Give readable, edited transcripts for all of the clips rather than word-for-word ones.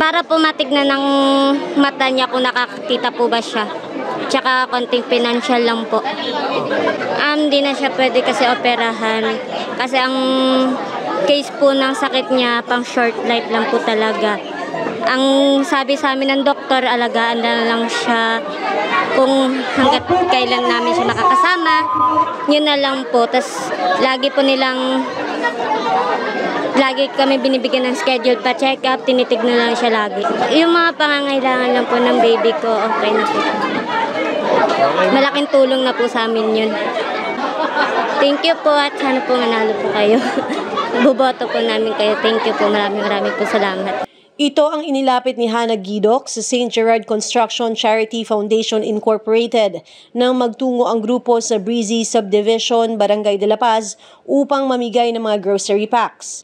Para po matignan ng mata niya kung nakakita po ba siya. Tsaka konting financial lang po. Hindi na siya pwede kasi operahan. Kasi ang case po ng sakit niya, pang short life lang po talaga. Ang sabi sa amin ng doktor, alagaan na lang siya kung hanggat kailan namin siya makakasama. Yun na lang po. Tapos lagi kami binibigyan ng schedule pa check-up, tinitignan lang siya lagi. Yung mga pangangailangan lang po ng baby ko, okay na po. Malaking tulong na po sa amin yun. Thank you po at sana po manalo po kayo. Buboto po namin kayo. Thank you po. Maraming po salamat. Ito ang inilapit ni Hannah Gidok sa St. Gerard Construction Charity Foundation Incorporated nang magtungo ang grupo sa Breezy Subdivision, Barangay de la Paz upang mamigay ng mga grocery packs.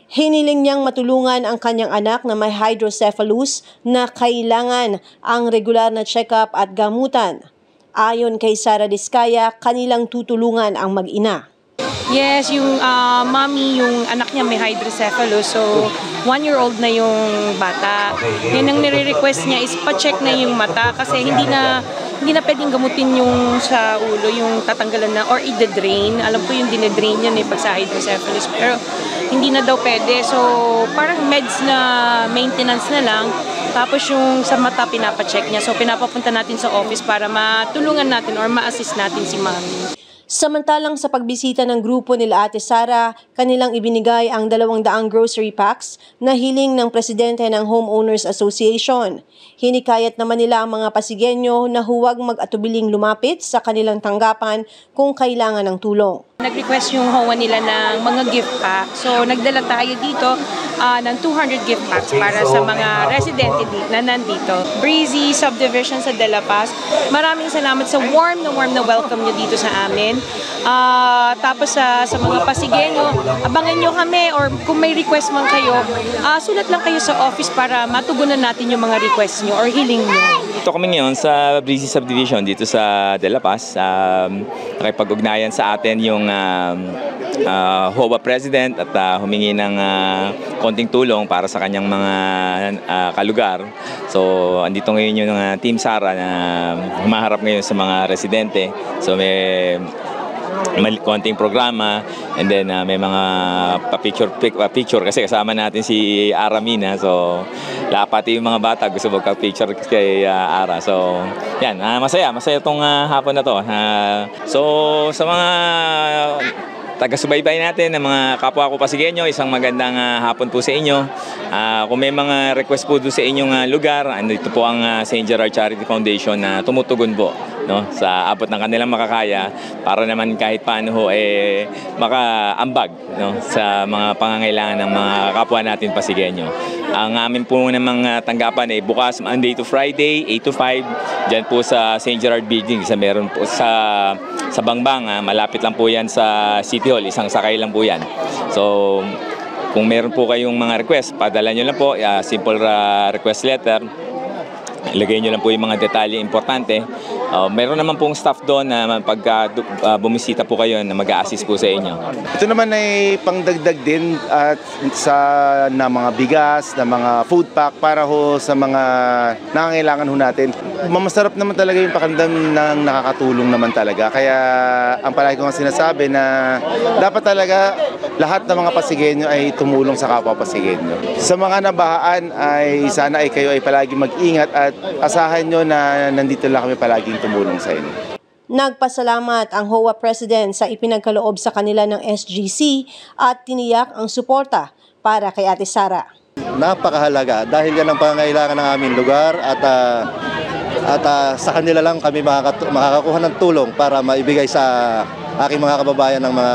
Hiniling niyang matulungan ang kanyang anak na may hydrocephalus na kailangan ang regular na check-up at gamutan. Ayon kay Sara Diskaya, kanilang tutulungan ang mag-ina. Yes, yung mommy, yung anak niya may hydrocephalus, so 1-year-old na yung bata. Yan ang nire-request niya is pa-check na yung mata kasi hindi na pwedeng gamutin yung sa ulo, yung tatanggalan na or i-drain. Alam ko yung dine-drain yan pag sa hydrocephalus, pero hindi na daw pwede. So parang meds na maintenance na lang. Tapos yung sa mata pinapacheck niya. So pinapapunta natin sa office para matulungan natin or ma-assist natin si mommy. Samantalang sa pagbisita ng grupo nila Ate Sara, kanilang ibinigay ang 200 grocery packs na hiling ng presidente ng Homeowners Association. Hinikayat naman nila ang mga Pasigueño na huwag mag-atubiling lumapit sa kanilang tanggapan kung kailangan ng tulong. Nag-request yung HOA nila ng mga gift pack. So nagdala tayo dito ng 200 gift packs para sa mga residente na nandito. Breezy Subdivision sa De La Paz. Maraming salamat sa warm na welcome nyo dito sa amin. Tapos sa mga Pasigueño, abangan nyo kami or kung may request man kayo, sulat lang kayo sa office para matugunan natin yung mga request nyo or hiling nyo. Ito kami ngayon sa Breezy Subdivision dito sa De La Paz. Nakipag-ugnayan sa atin yung HOA President at humingi ng konting tulong para sa kanyang mga kalugar. So, andito ngayon yung Team Sara na humaharap ngayon sa mga residente. So, may konting programa and then may mga pa-picture kasi kasama natin si Aramina. So, pati yung mga bata gusto magka-picture kay Ara. So, yan, masaya itong hapon na to. So, sa mga taga-subaybay natin ng mga kapwa ko Pasigueño, isang magandang hapon po sa inyo. Kung may mga request po doon sa inyong lugar, andito po ang St. Gerard Charity Foundation na tumutugon po, no, sa abot ng kanilang makakaya para naman kahit paano makaambag, no, sa mga pangangailangan ng mga kapwa natin Pasigueño. Ang amin po namang tanggapan ay bukas Monday to Friday, 8 to 5, dyan po sa St. Gerard Building. Meron po sa Bangbang, malapit lang po yan sa City Hall, isang sakay lang po yan. So, kung meron po kayong mga request, padala nyo lang po, simple request letter. Ilagay nyo lang po yung mga detalye importante. Meron naman pong staff doon na pagka bumisita po kayo na mag-a-assist po sa inyo. Ito naman ay pangdagdag din at na mga bigas, na mga food pack para ho sa mga nangangailangan ho natin. Masarap naman talaga yung pakandam ng nakakatulong naman talaga. Kaya ang palagi ko nga sinasabi na dapat talaga lahat ng mga Pasigueño ay tumulong sa kapwa Pasigueño. Sa mga nabahaan ay sana ay kayo ay palagi mag-ingat at asahan nyo na nandito lang kami palaging tumulong sa inyo. Nagpasalamat ang HOA President sa ipinagkaloob sa kanila ng SGC at tiniyak ang suporta para kay Ate Sara. Napakahalaga dahil yan ang pangangailangan ng aming lugar at sa kanila lang kami makakakuha ng tulong para maibigay sa aking mga kababayan ng mga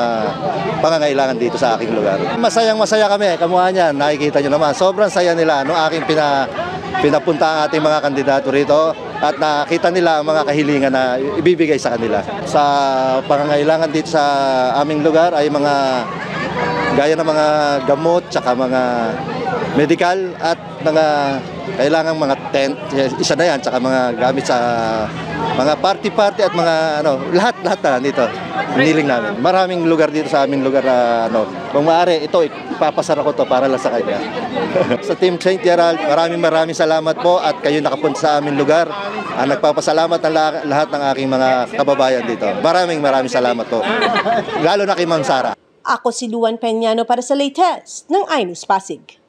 pangangailangan dito sa aking lugar. Masayang-masaya kami, kamuha niyan, nakikita nyo naman. Sobrang saya nila, aking pinapunta ang ating mga kandidato rito at nakita nila ang mga kahilingan na ibibigay sa kanila. Sa pangangailangan dito sa aming lugar ay mga gaya ng mga gamot, tsaka mga medical at mga kailangang mga tent, isa na yan, tsaka mga gamit sa mga party-party at mga lahat na dito, hiniling namin. Maraming lugar dito sa aming lugar Kung maaari, ito, ipapasara ko to para lang sa kanya. Sa Team St. Gerald, maraming salamat po at kayo nakapunta sa aming lugar. Nagpapasalamat ang lahat ng aking mga kababayan dito. Maraming salamat po. Lalo na kay Ma'am Sara. Ako si Luan Peñano para sa latest ng iNews Pasig.